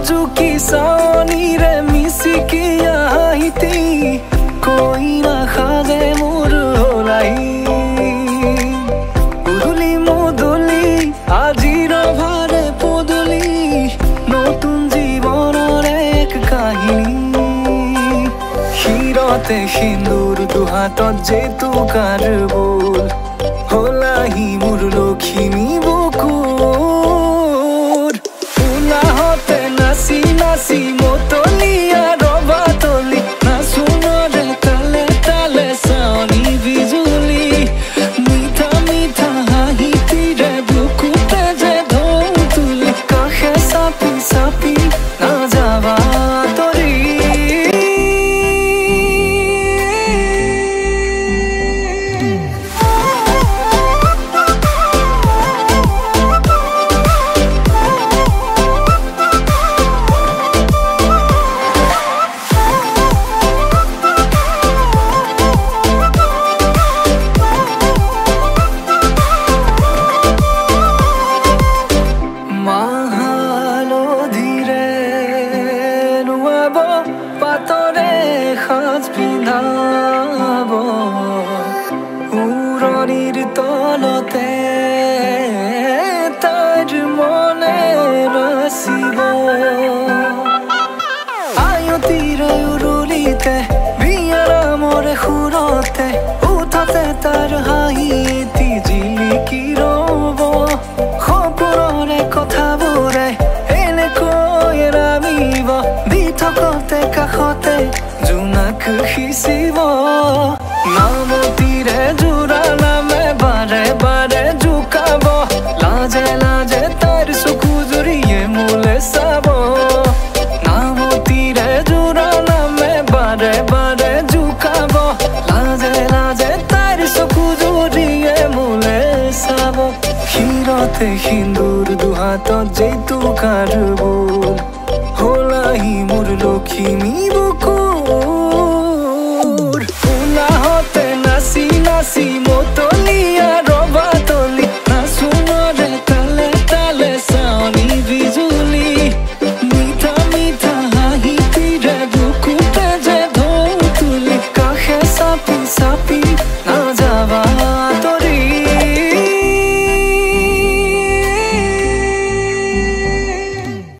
जुकी सानी रे मिसिकिया हिती कोई ना खादे मोर होलाई उदुली मुदुली आजिर भारे पदुली नतुन जीवनर एक काहिनी हिरते सिंदूर दुहातत जेतुकार बोल होलाही मोर लक्ष्मी बुकुर उलाहते नासी नासी मतलिया रबा तली नाचुनरे ताले ताले सानी बिजुली मिठा मिठा हाहितिरे बुकुते जे ढोल तुली काखे चापि चापि नाजाबा तरी পাতরে সাজ পিন্ধাব উৰণিৰ তলতে তাইৰ মনে ৰচিব আয়তিৰ উৰুলিতে বিয়াৰ মৰে সুৰতে উঠতে তাৰ হাঁহি এটি জিলিকি ৰব সপোনৰে কথাবোৰে এনেকৈ নামিব দিঠকতে কাষতে জোনাক সিঁচিব নামতিৰে জোৰা নামে বাৰে বাৰে জোকাব লাজে লাজে তাইৰ চকু জুৰিয়ে মোলে চাব নামতিৰে জোৰা নামে বাৰে বাৰে জোকাব লাজে লাজে তাইৰ চকু জুৰিয়ে মোলে চাব হিৰতে সিন্দুৰ দুহাতত জেতুকাৰ বোল হোলাহি মোর লক্ষ্মী বুকুর উলাহতে নাচি নাচি মতলিয়া রবা তলি নাচুনরে তালে তালে সানি বিজুলি মিঠা মিঠা হাহিতিরে বুকুতে যে ঢোল তুলি কাষে চাপি চাপি